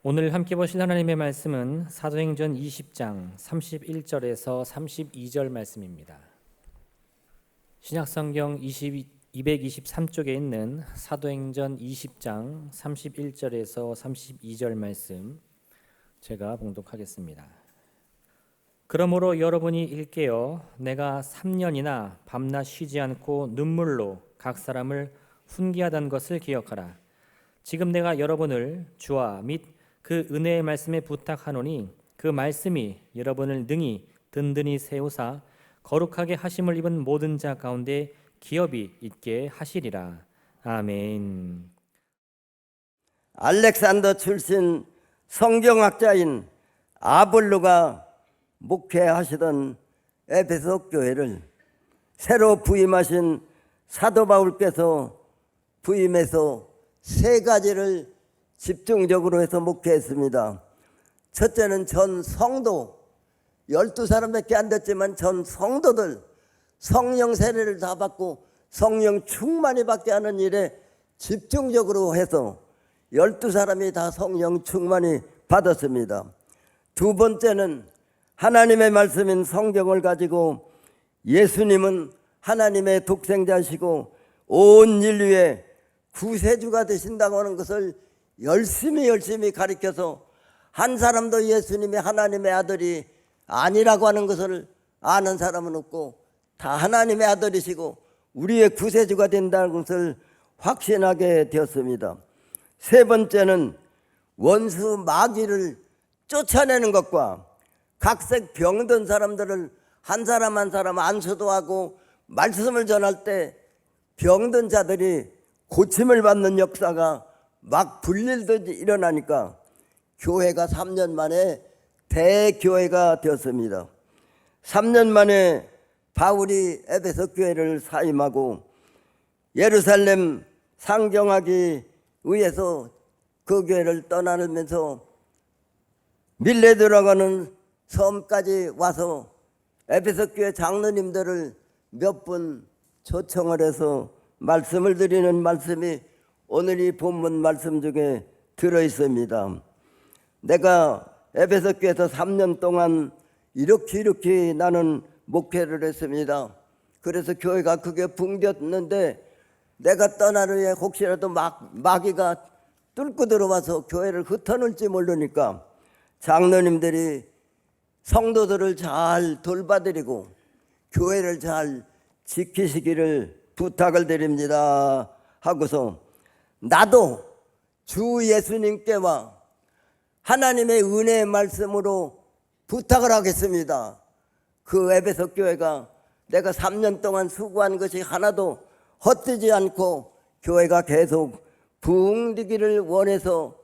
오늘 함께 보실 하나님의 말씀은 사도행전 20장 31절에서 32절 말씀입니다. 신약성경 223쪽에 있는 사도행전 20장 31절에서 32절 말씀 제가 봉독하겠습니다. 그러므로 여러분이 일깨어 내가 3년이나 밤낮 쉬지 않고 눈물로 각 사람을 훈계하던 것을 기억하라. 지금 내가 여러분을 주와 및 그 은혜의 말씀에 부탁하노니 그 말씀이 여러분을 능히 든든히 세우사 거룩하게 하심을 입은 모든 자 가운데 기업이 있게 하시리라. 아멘. 알렉산더 출신 성경학자인 아볼로가 목회하시던 에베소 교회를 새로 부임하신 사도 바울께서 부임해서 세 가지를 집중적으로 해서 목회했습니다. 첫째는 전 성도 12사람밖에 안 됐지만 전 성도들 성령 세례를 다 받고 성령 충만히 받게 하는 일에 집중적으로 해서 12사람이 다 성령 충만히 받았습니다. 두 번째는 하나님의 말씀인 성경을 가지고 예수님은 하나님의 독생자시고 온 인류의 구세주가 되신다고 하는 것을 열심히 가르쳐서 한 사람도 예수님이 하나님의 아들이 아니라고 하는 것을 아는 사람은 없고 다 하나님의 아들이시고 우리의 구세주가 된다는 것을 확신하게 되었습니다. 세 번째는 원수 마귀를 쫓아내는 것과 각색 병든 사람들을 한 사람 한 사람 안수도하고 말씀을 전할 때 병든 자들이 고침을 받는 역사가 막 불릴듯 일어나니까 교회가 3년 만에 대교회가 되었습니다. 3년 만에 바울이 에베소 교회를 사임하고 예루살렘 상경하기 위해서 그 교회를 떠나면서 밀레도라고 하는 섬까지 와서 에베소 교회 장로님들을 몇 분 초청을 해서 말씀을 드리는 말씀이 오늘 이 본문 말씀 중에 들어있습니다. 내가 에베소 교회에서 3년 동안 이렇게 나는 목회를 했습니다. 그래서 교회가 크게 붕괴했는데 내가 떠난 후에 혹시라도 마귀가 뚫고 들어와서 교회를 흩어놓을지 모르니까 장로님들이 성도들을 잘 돌봐드리고 교회를 잘 지키시기를 부탁을 드립니다 하고서 나도 주 예수님께와 하나님의 은혜의 말씀으로 부탁을 하겠습니다. 그 에베소 교회가 내가 3년 동안 수고한 것이 하나도 헛되지 않고 교회가 계속 부흥되기를 원해서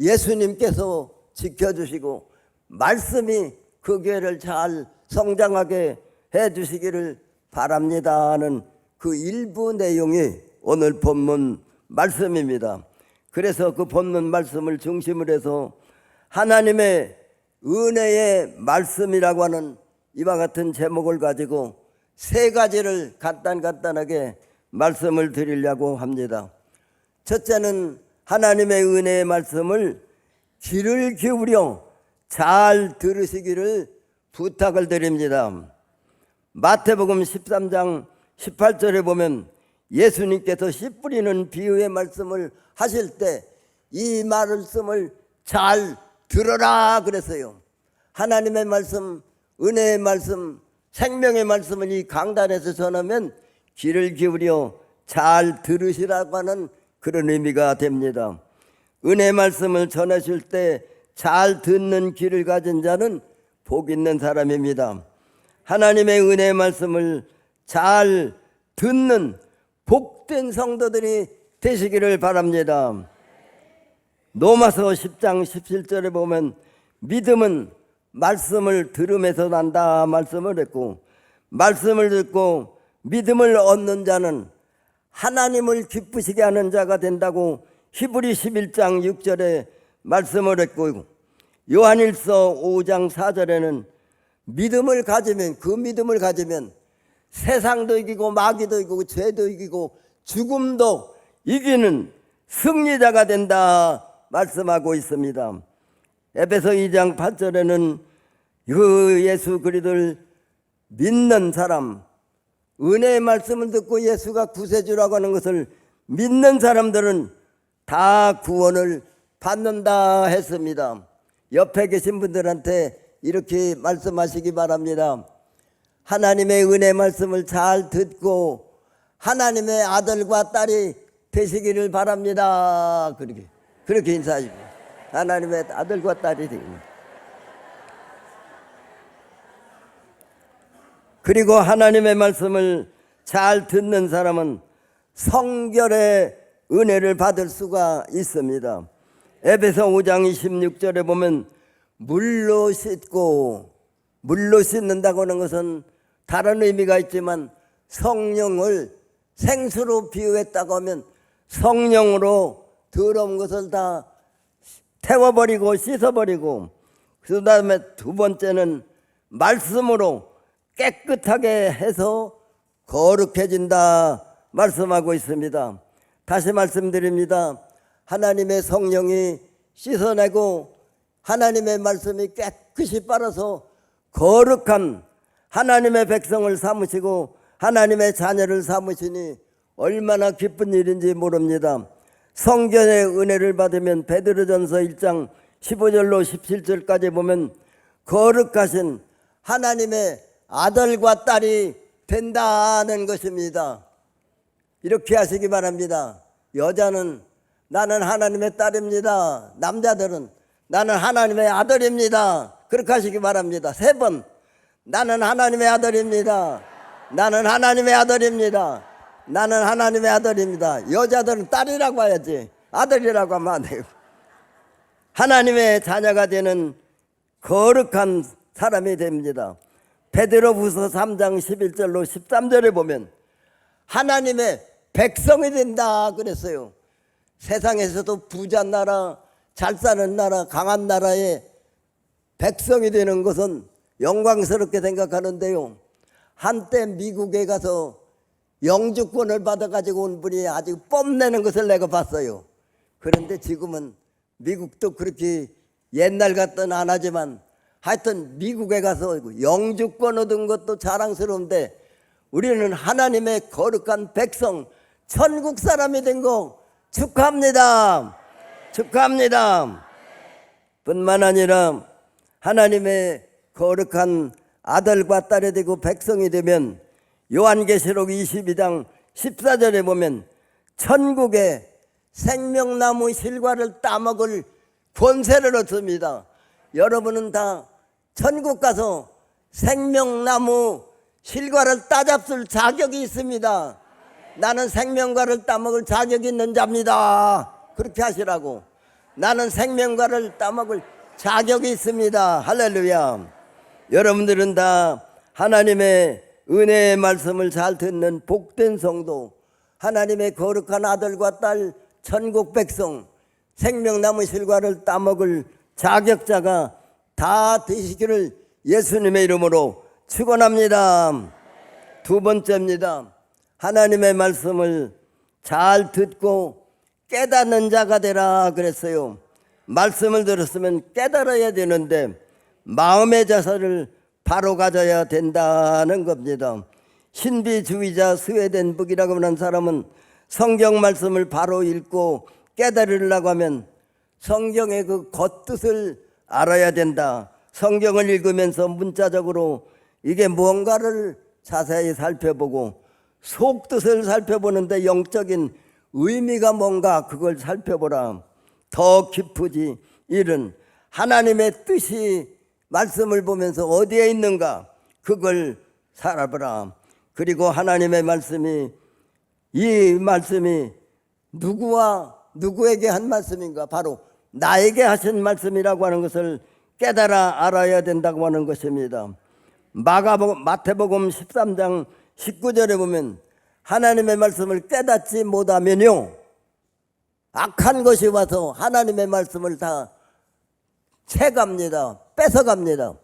예수님께서 지켜주시고 말씀이 그 교회를 잘 성장하게 해주시기를 바랍니다 하는 그 일부 내용이 오늘 본문 말씀입니다. 그래서 그 본문 말씀을 중심으로 해서 하나님의 은혜의 말씀이라고 하는 이와 같은 제목을 가지고 세 가지를 간단하게 말씀을 드리려고 합니다. 첫째는 하나님의 은혜의 말씀을 귀를 기울여 잘 들으시기를 부탁을 드립니다. 마태복음 13장 18절에 보면 예수님께서 씨 뿌리는 비유의 말씀을 하실 때 이 말씀을 잘 들어라 그랬어요. 하나님의 말씀, 은혜의 말씀, 생명의 말씀을 이 강단에서 전하면 귀를 기울여 잘 들으시라고 하는 그런 의미가 됩니다. 은혜의 말씀을 전하실 때 잘 듣는 귀를 가진 자는 복 있는 사람입니다. 하나님의 은혜의 말씀을 잘 듣는 복된 성도들이 되시기를 바랍니다. 로마서 10장 17절에 보면 믿음은 말씀을 들음에서 난다 말씀을 했고 말씀을 듣고 믿음을 얻는 자는 하나님을 기쁘시게 하는 자가 된다고 히브리 11장 6절에 말씀을 했고 요한일서 5장 4절에는 믿음을 가지면 그 믿음을 가지면 세상도 이기고 마귀도 이기고 죄도 이기고 죽음도 이기는 승리자가 된다 말씀하고 있습니다. 에베소 2장 8절에는 그 예수 그리스도를 믿는 사람, 은혜의 말씀을 듣고 예수가 구세주라고 하는 것을 믿는 사람들은 다 구원을 받는다 했습니다. 옆에 계신 분들한테 이렇게 말씀하시기 바랍니다. 하나님의 은혜 말씀을 잘 듣고 하나님의 아들과 딸이 되시기를 바랍니다. 그렇게 인사하시고 하나님의 아들과 딸이 되기를. 그리고 하나님의 말씀을 잘 듣는 사람은 성결의 은혜를 받을 수가 있습니다. 에베소 5장 26절에 보면 물로 씻는다고 하는 것은 다른 의미가 있지만 성령을 생수로 비유했다고 하면 성령으로 더러운 것을 다 태워버리고 씻어버리고, 그 다음에 두 번째는 말씀으로 깨끗하게 해서 거룩해진다 말씀하고 있습니다. 다시 말씀드립니다. 하나님의 성령이 씻어내고 하나님의 말씀이 깨끗이 빨아서 거룩한 하나님의 백성을 삼으시고 하나님의 자녀를 삼으시니 얼마나 기쁜 일인지 모릅니다. 성경의 은혜를 받으면 베드로전서 1장 15절로 17절까지 보면 거룩하신 하나님의 아들과 딸이 된다는 것입니다. 이렇게 하시기 바랍니다. 여자는 나는 하나님의 딸입니다. 남자들은 나는 하나님의 아들입니다. 그렇게 하시기 바랍니다. 3번 나는 하나님의 아들입니다. 나는 하나님의 아들입니다. 나는 하나님의 아들입니다. 여자들은 딸이라고 해야지 아들이라고 하면 안 돼요. 하나님의 자녀가 되는 거룩한 사람이 됩니다. 베드로후서 3장 11절로 13절에 보면 하나님의 백성이 된다 그랬어요. 세상에서도 부자 나라, 잘 사는 나라, 강한 나라의 백성이 되는 것은 영광스럽게 생각하는데요. 한때 미국에 가서 영주권을 받아가지고 온 분이 아주 뽐내는 것을 내가 봤어요. 그런데 지금은 미국도 그렇게 옛날 같던 안 하지만 하여튼 미국에 가서 영주권 얻은 것도 자랑스러운데 우리는 하나님의 거룩한 백성, 천국 사람이 된 거 축하합니다. 축하합니다. 뿐만 아니라 하나님의 거룩한 아들과 딸이 되고 백성이 되면 요한계시록 22장 14절에 보면 천국에 생명나무 실과를 따먹을 권세를 얻습니다. 여러분은 다 천국 가서 생명나무 실과를 따잡을 자격이 있습니다. 나는 생명과를 따먹을 자격이 있는 자입니다. 그렇게 하시라고. 나는 생명과를 따먹을 자격이 있습니다. 할렐루야. 여러분들은 다 하나님의 은혜의 말씀을 잘 듣는 복된 성도, 하나님의 거룩한 아들과 딸, 천국 백성, 생명나무 실과를 따먹을 자격자가 다 되시기를 예수님의 이름으로 축원합니다. 두 번째입니다. 하나님의 말씀을 잘 듣고 깨닫는 자가 되라 그랬어요. 말씀을 들었으면 깨달아야 되는데 마음의 자세를 바로 가져야 된다는 겁니다. 신비주의자 스웨덴 북이라고 하는 사람은 성경 말씀을 바로 읽고 깨달으려고 하면 성경의 그 겉뜻을 알아야 된다. 성경을 읽으면서 문자적으로 이게 뭔가를 자세히 살펴보고 속뜻을 살펴보는데 영적인 의미가 뭔가 그걸 살펴보라. 더 깊으지 일은 하나님의 뜻이 말씀을 보면서 어디에 있는가 그걸 살아보라. 그리고 하나님의 말씀이 이 말씀이 누구와 누구에게 한 말씀인가? 바로 나에게 하신 말씀이라고 하는 것을 깨달아 알아야 된다고 하는 것입니다. 마태복음 13장 19절에 보면 하나님의 말씀을 깨닫지 못하면요 악한 것이 와서 하나님의 말씀을 다 채갑니다. 뺏어갑니다.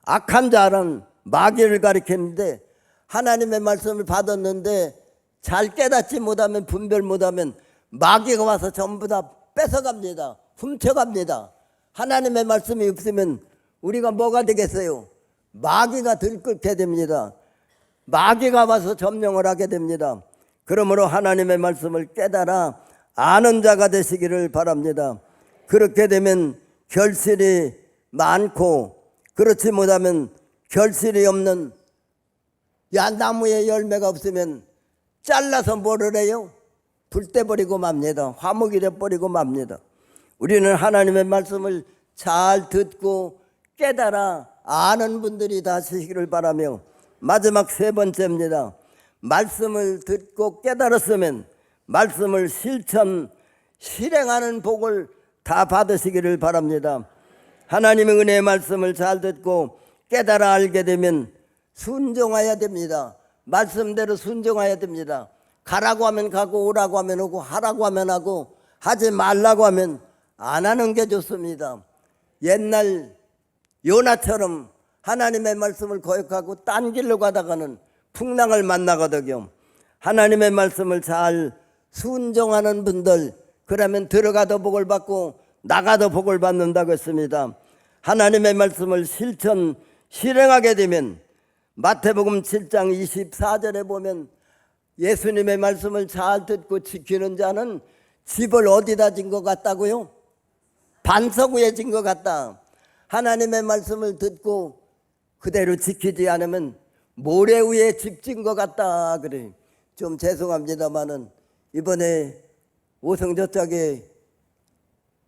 악한 자는 마귀를 가리켰는데 하나님의 말씀을 받았는데 잘 깨닫지 못하면 분별 못하면 마귀가 와서 전부 다 뺏어갑니다. 훔쳐갑니다. 하나님의 말씀이 없으면 우리가 뭐가 되겠어요? 마귀가 들끓게 됩니다. 마귀가 와서 점령을 하게 됩니다. 그러므로 하나님의 말씀을 깨달아 아는 자가 되시기를 바랍니다. 그렇게 되면 결실이 많고, 그렇지 못하면 결실이 없는, 야, 나무에 열매가 없으면 잘라서 뭐를 해요? 불 떼버리고 맙니다. 화목이 돼버리고 맙니다. 우리는 하나님의 말씀을 잘 듣고 깨달아 아는 분들이 되시기를 바라며, 마지막 세 번째입니다. 말씀을 듣고 깨달았으면 말씀을 실행하는 복을 다 받으시기를 바랍니다. 하나님의 은혜의 말씀을 잘 듣고 깨달아 알게 되면 순종해야 됩니다. 말씀대로 순종해야 됩니다. 가라고 하면 가고, 오라고 하면 오고, 하라고 하면 하고, 하지 말라고 하면 안 하는 게 좋습니다. 옛날 요나처럼 하나님의 말씀을 거역하고 딴 길로 가다가는 풍랑을 만나거든요. 하나님의 말씀을 잘 순종하는 분들, 그러면 들어가도 복을 받고 나가도 복을 받는다고 했습니다. 하나님의 말씀을 실행하게 되면 마태복음 7장 24절에 보면 예수님의 말씀을 잘 듣고 지키는 자는 집을 어디다 진 것 같다고요? 반석 위에 진 것 같다. 하나님의 말씀을 듣고 그대로 지키지 않으면 모래 위에 집 진 것 같다. 그래. 좀 죄송합니다만은 이번에 오성저 쪽에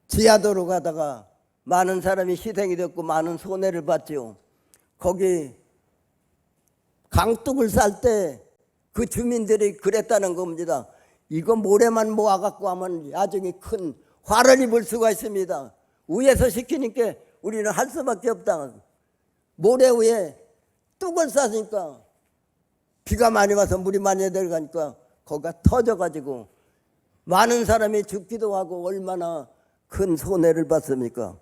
지하도로 가다가 많은 사람이 희생이 됐고 많은 손해를 봤죠. 거기 강둑을 쌀 때 그 주민들이 그랬다는 겁니다. 이거 모래만 모아갖고 하면 나중에 큰 화를 입을 수가 있습니다. 위에서 시키니까 우리는 할 수밖에 없다. 모래 위에 뚝을 쌌으니까 비가 많이 와서 물이 많이 들어가니까 거기가 터져가지고 많은 사람이 죽기도 하고 얼마나 큰 손해를 봤습니까?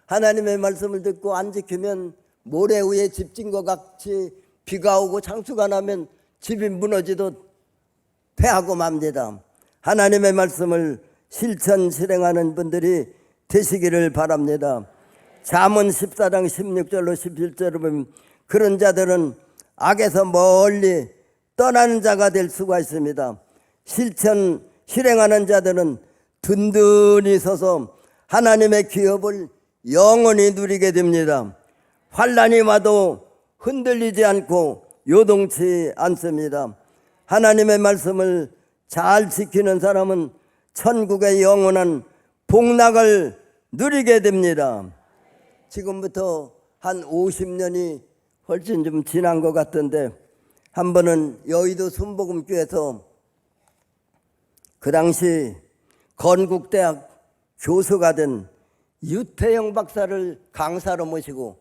하나님의 말씀을 듣고 안 지키면 모래 위에 집 진 것 같이 비가 오고 창수가 나면 집이 무너지도 패하고 맙니다. 하나님의 말씀을 실행하는 분들이 되시기를 바랍니다. 잠언 14장 16절로 17절을 보면 그런 자들은 악에서 멀리 떠나는 자가 될 수가 있습니다. 실행하는 자들은 든든히 서서 하나님의 기업을 영원히 누리게 됩니다. 환난이 와도 흔들리지 않고 요동치 않습니다. 하나님의 말씀을 잘 지키는 사람은 천국의 영원한 복락을 누리게 됩니다. 지금부터 한 50년이 훨씬 좀 지난 것 같은데, 한 번은 여의도 순복음교회에서 그 당시 건국대학 교수가 된 유태영 박사를 강사로 모시고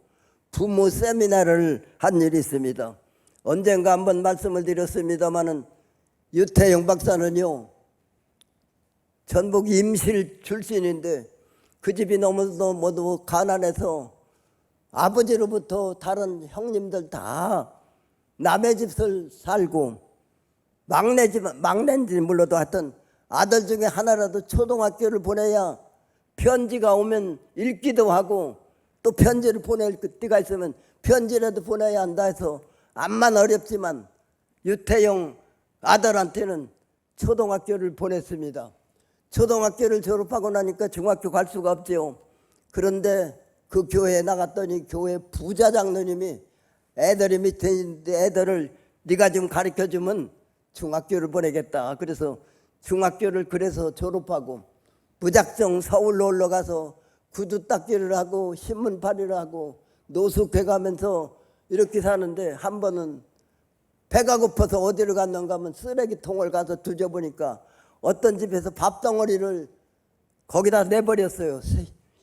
부모 세미나를 한 일이 있습니다. 언젠가 한번 말씀을 드렸습니다마는 유태영 박사는요, 전북 임실 출신인데 그 집이 너무도 모두 가난해서 아버지로부터 다른 형님들 다 남의 집을 살고, 막내인지 몰라도 하여튼 아들 중에 하나라도 초등학교를 보내야 편지가 오면 읽기도 하고 또 편지를 보낼 때가 있으면 편지라도 보내야 한다 해서 암만 어렵지만 유태영 아들한테는 초등학교를 보냈습니다. 초등학교를 졸업하고 나니까 중학교 갈 수가 없죠. 그런데 그 교회에 나갔더니 교회 부자 장로님이 애들이 밑에 있는데 애들을 네가 좀 가르쳐주면 중학교를 보내겠다. 그래서 중학교를 그래서 졸업하고 무작정 서울로 올라가서 구두 닦기를 하고 신문팔이를 하고 노숙해 가면서 이렇게 사는데, 한 번은 배가 고파서 어디를 갔는가 하면 쓰레기통을 가서 뒤져보니까 어떤 집에서 밥덩어리를 거기다 내버렸어요.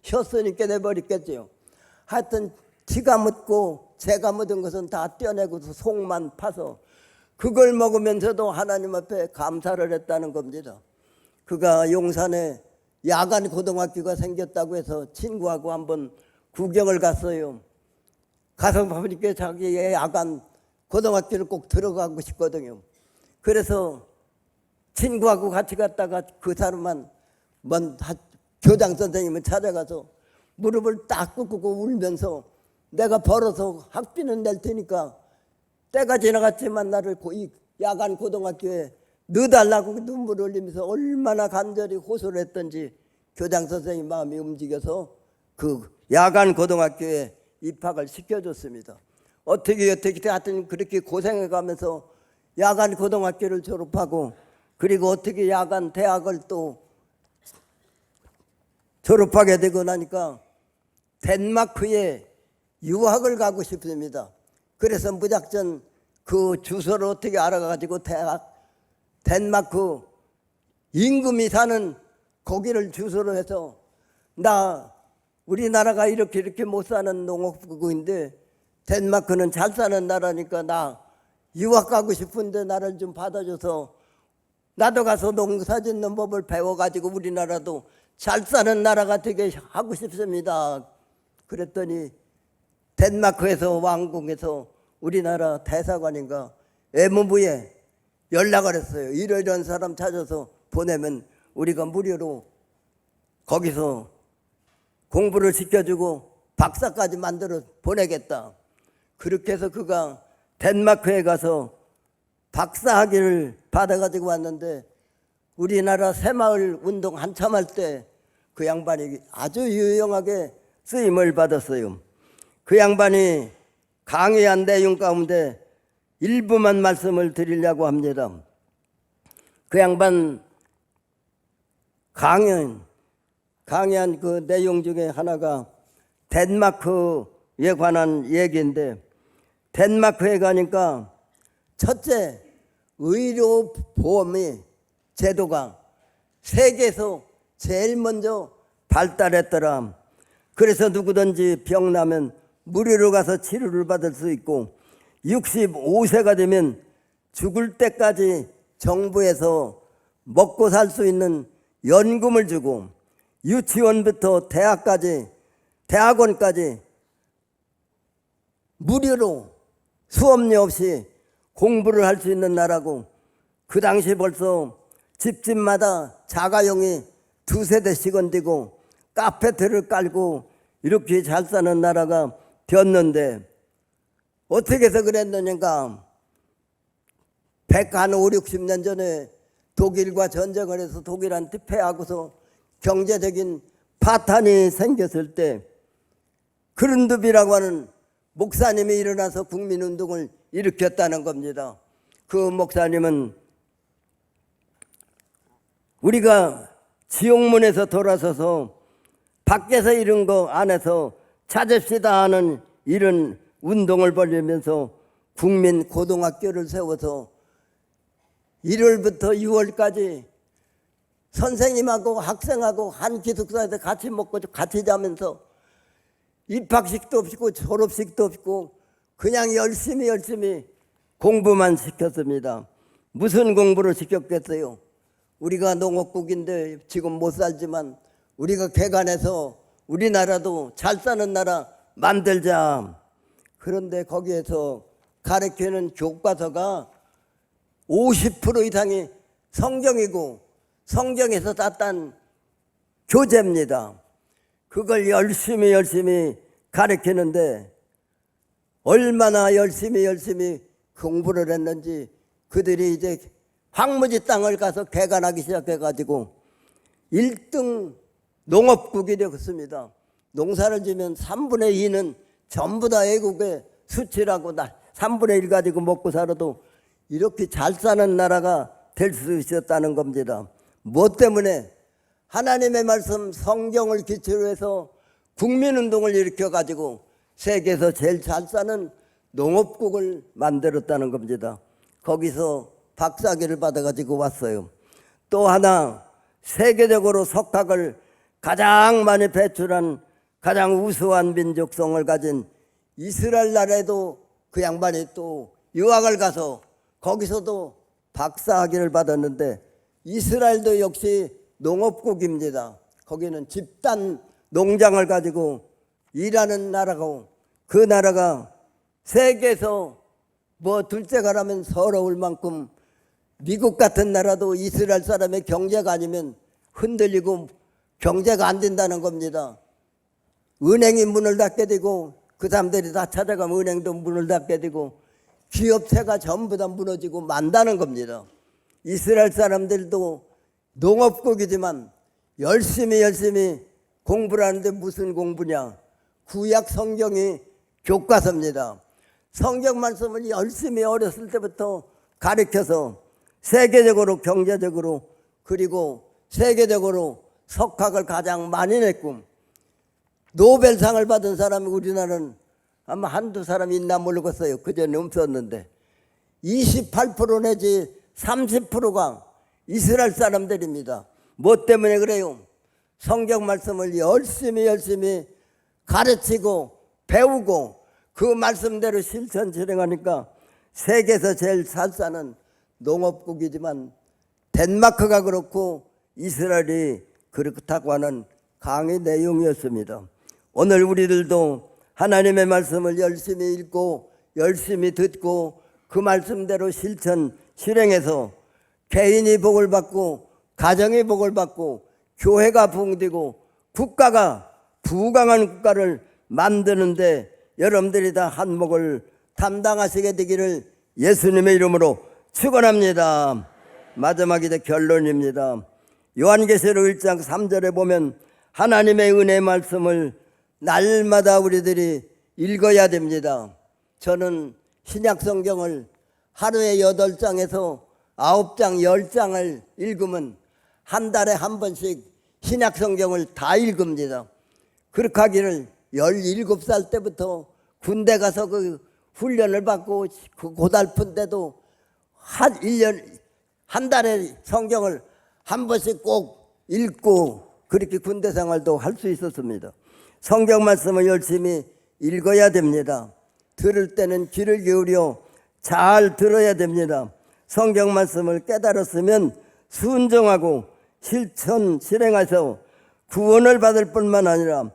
혔으니까 내버렸겠죠. 하여튼 지가 묻고 제가 묻은 것은 다 떼어내고서 속만 파서 그걸 먹으면서도 하나님 앞에 감사를 했다는 겁니다. 그가 용산에 야간 고등학교가 생겼다고 해서 친구하고 한번 구경을 갔어요. 가서 보니까 자기의 야간 고등학교를 꼭 들어가고 싶거든요. 그래서 친구하고 같이 갔다가 그 사람만 교장 선생님을 찾아가서 무릎을 딱 꿇고 울면서 내가 벌어서 학비는 낼 테니까 때가 지나갔지만 나를 이 야간 고등학교에 넣어달라고 눈물을 흘리면서 얼마나 간절히 호소를 했던지 교장 선생님 마음이 움직여서 그 야간 고등학교에 입학을 시켜줬습니다. 어떻게 하여튼 그렇게 고생해가면서 야간 고등학교를 졸업하고 그리고 어떻게 야간 대학을 또 졸업하게 되고 나니까 덴마크에 유학을 가고 싶습니다. 그래서 무작정 그 주소를 어떻게 알아가지고 덴마크 임금이 사는 거기를 주소로 해서 나 우리나라가 이렇게 못 사는 농업국인데 덴마크는 잘 사는 나라니까 나 유학 가고 싶은데 나를 좀 받아줘서 나도 가서 농사 짓는 법을 배워가지고 우리나라도 잘 사는 나라가 되게 하고 싶습니다. 그랬더니 덴마크에서 왕궁에서 우리나라 대사관인가 외무부에 연락을 했어요. 이런 사람 찾아서 보내면 우리가 무료로 거기서 공부를 시켜주고 박사까지 만들어 보내겠다. 그렇게 해서 그가 덴마크에 가서 박사학위를 받아가지고 왔는데 우리나라 새마을 운동 한참 할 때 그 양반이 아주 유용하게 쓰임을 받았어요. 그 양반이 강의한 내용 가운데 일부만 말씀을 드리려고 합니다. 그 양반 강의한 그 내용 중에 하나가 덴마크에 관한 얘기인데 덴마크에 가니까 첫째 의료보험이 제도가 세계에서 제일 먼저 발달했더라. 그래서 누구든지 병나면 무료로 가서 치료를 받을 수 있고 65세가 되면 죽을 때까지 정부에서 먹고 살 수 있는 연금을 주고 유치원부터 대학원까지 무료로 수업료 없이 공부를 할 수 있는 나라고 그 당시 벌써 집집마다 자가용이 2세대씩은 되고 카페들을 깔고 이렇게 잘 사는 나라가 되었는데 어떻게 해서 그랬느냐가 105, 60년 전에 독일과 전쟁을 해서 독일한테 패하고서 경제적인 파탄이 생겼을 때 그른드비라고 하는 목사님이 일어나서 국민운동을 일으켰다는 겁니다. 그 목사님은 우리가 지옥문에서 돌아서서 밖에서 이런 거 안에서 찾읍시다 하는 이런 운동을 벌이면서 국민 고등학교를 세워서 1월부터 6월까지 선생님하고 학생하고 한 기숙사에서 같이 먹고 같이 자면서 입학식도 없고 졸업식도 없고 그냥 열심히 공부만 시켰습니다. 무슨 공부를 시켰겠어요? 우리가 농업국인데 지금 못 살지만 우리가 개간해서 우리나라도 잘 사는 나라 만들자. 그런데 거기에서 가르치는 교과서가 50% 이상이 성경이고 성경에서 땄던 교재입니다. 그걸 열심히 가르치는데 얼마나 열심히 공부를 했는지 그들이 이제 황무지 땅을 가서 개간하기 시작해가지고 1등 농업국이 되었습니다. 농사를 지면 3분의 2는 전부 다 애국의 수치라고 3분의 1 가지고 먹고 살아도 이렇게 잘 사는 나라가 될 수 있었다는 겁니다. 무엇 때문에? 하나님의 말씀 성경을 기초로 해서 국민운동을 일으켜가지고 세계에서 제일 잘 사는 농업국을 만들었다는 겁니다. 거기서 박사학위를 받아가지고 왔어요. 또 하나 세계적으로 석학을 가장 많이 배출한 가장 우수한 민족성을 가진 이스라엘 나라에도 그 양반이 또 유학을 가서 거기서도 박사학위를 받았는데 이스라엘도 역시 농업국입니다. 거기는 집단 농장을 가지고 일하는 나라고 그 나라가 세계에서 뭐 둘째가라면 서러울 만큼 미국 같은 나라도 이스라엘 사람의 경제가 아니면 흔들리고 경제가 안 된다는 겁니다. 은행이 문을 닫게 되고 그 사람들이 다 찾아가면 은행도 문을 닫게 되고 기업체가 전부 다 무너지고 만다는 겁니다. 이스라엘 사람들도 농업국이지만 열심히 공부를 하는데 무슨 공부냐? 구약 성경이 교과서입니다. 성경 말씀을 열심히 어렸을 때부터 가르쳐서 세계적으로 경제적으로 그리고 세계적으로 석학을 가장 많이 냈고 노벨상을 받은 사람이 우리나라는 아마 한두 사람이 있나 모르겠어요. 그전에 없었는데 28% 내지 30%가 이스라엘 사람들입니다. 뭐 때문에 그래요? 성경 말씀을 열심히 가르치고 배우고 그 말씀대로 실천 실행하니까 세계에서 제일 잘 사는 농업국이지만 덴마크가 그렇고 이스라엘이 그렇다고 하는 강의 내용이었습니다. 오늘 우리들도 하나님의 말씀을 열심히 읽고 열심히 듣고 그 말씀대로 실천 실행해서 개인이 복을 받고 가정이 복을 받고 교회가 부흥되고 국가가 부강한 국가를 만드는데 여러분들이 다 한몫을 담당하시게 되기를 예수님의 이름으로 축원합니다. 마지막 이제 결론입니다. 요한계시록 1장 3절에 보면 하나님의 은혜 말씀을 날마다 우리들이 읽어야 됩니다. 저는 신약 성경을 하루에 8장에서 9장, 10장을 읽으면 한 달에 한 번씩 신약 성경을 다 읽습니다. 그렇게 하기를 17살 때부터 군대 가서 그 훈련을 받고 그 고달픈데도 한 달에 성경을 한 번씩 꼭 읽고 그렇게 군대 생활도 할 수 있었습니다. 성경 말씀을 열심히 읽어야 됩니다. 들을 때는 귀를 기울여 잘 들어야 됩니다. 성경 말씀을 깨달았으면 순종하고 실천 실행해서 구원을 받을 뿐만 아니라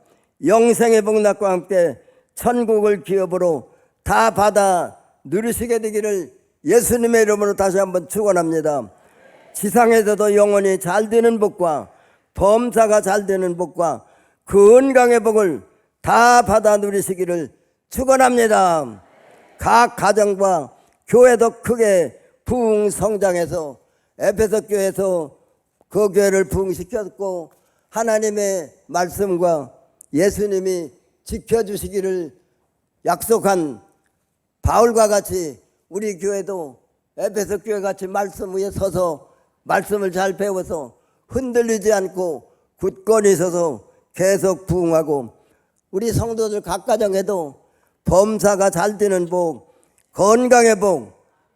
영생의 복락과 함께 천국을 기업으로 다 받아 누리시게 되기를 예수님의 이름으로 다시 한번 축원합니다. 지상에서도 영원히 잘 되는 복과 범사가 잘 되는 복과 건강의 복을 다 받아 누리시기를 축원합니다. 각 가정과 교회도 크게 부흥 성장해서 에베소 교회에서 그 교회를 부흥시켰고 하나님의 말씀과 예수님이 지켜주시기를 약속한 바울과 같이 우리 교회도 에베소 교회 같이 말씀 위에 서서 말씀을 잘 배워서 흔들리지 않고 굳건히 서서 계속 부흥하고 우리 성도들 각 가정에도 범사가 잘 되는 복, 건강의 복,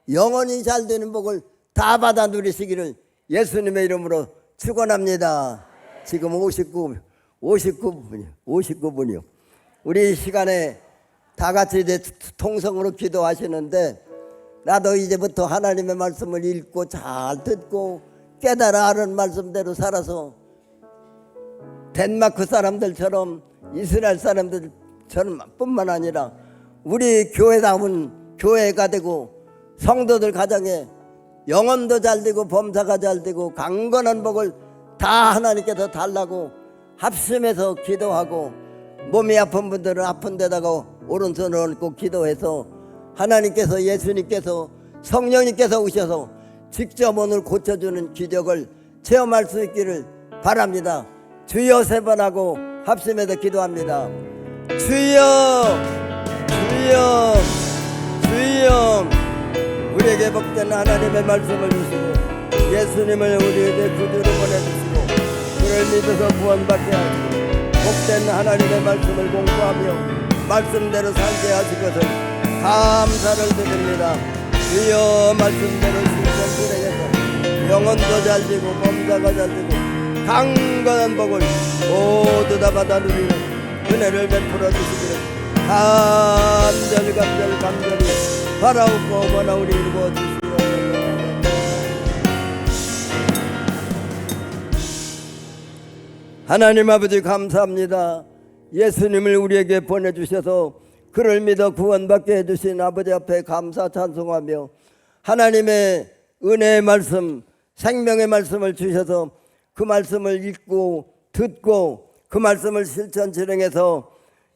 영원히 잘 되는 복을 다 받아 누리시기를 예수님의 이름으로 축원합니다. 지금 59분이요. 우리 이 시간에 다 같이 이제 통성으로 기도하시는데 나도 이제부터 하나님의 말씀을 읽고 잘 듣고 깨달아 하는 말씀대로 살아서 덴마크 사람들처럼 이스라엘 사람들처럼 뿐만 아니라 우리 교회다운 교회가 되고 성도들 가정에 영혼도 잘 되고 범사가 잘 되고 강건한 복을 다 하나님께서 달라고 합심해서 기도하고 몸이 아픈 분들은 아픈 데다가 오른손을 얹고 기도해서 하나님께서 예수님께서 성령님께서 오셔서 직접 오늘 고쳐주는 기적을 체험할 수 있기를 바랍니다. 주여 3번 하고 합심해서 기도합니다. 주여 주여 주여 우리에게 복된 하나님의 말씀을 주시고 예수님을 우리에게 구주로 보내주시고 그를 믿어서 구원받게 하시고 복된 하나님의 말씀을 공부하며 말씀대로 살게 하실 것을 감사를 드립니다. 주여 말씀대로 실천 실행해서 영혼도 잘 되고 범사가 잘 되고 강건한 복을 모두 다 받아 누리는 은혜를 베풀어 주시기를 간절히 바라옵고 원하오니 이루어 주시옵소서. 하나님 아버지 감사합니다. 예수님을 우리에게 보내주셔서 그를 믿어 구원받게 해주신 아버지 앞에 감사 찬송하며 하나님의 은혜의 말씀 생명의 말씀을 주셔서 그 말씀을 읽고 듣고 그 말씀을 실천 실행해서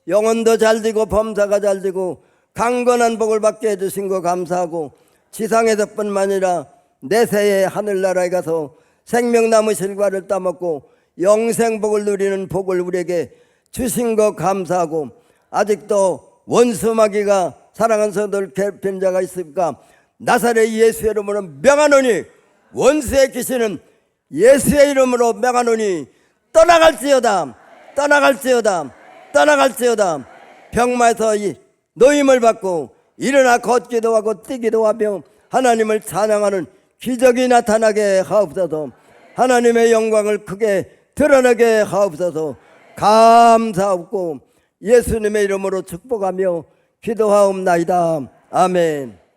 영혼도 잘 되고 범사가 잘 되고 강건한 복을 받게 해주신 거 감사하고 지상에서뿐만 아니라 내세에 하늘나라에 가서 생명나무 실과를 따먹고 영생복을 누리는 복을 우리에게 주신 거 감사하고 아직도 원수마귀가 사랑하는 성도를 괴롭히는 자가 있을까 나사렛 예수의 이름으로 명하노니 원수의 귀신은 예수의 이름으로 명하노니 떠나갈지어다 떠나갈지어다 떠나갈지어다. 병마에서 이 노임을 받고 일어나 걷기도 하고 뛰기도 하며 하나님을 찬양하는 기적이 나타나게 하옵소서. 하나님의 영광을 크게 드러나게 하옵소서. 감사하고 예수님의 이름으로 축복하며 기도하옵나이다. 아멘.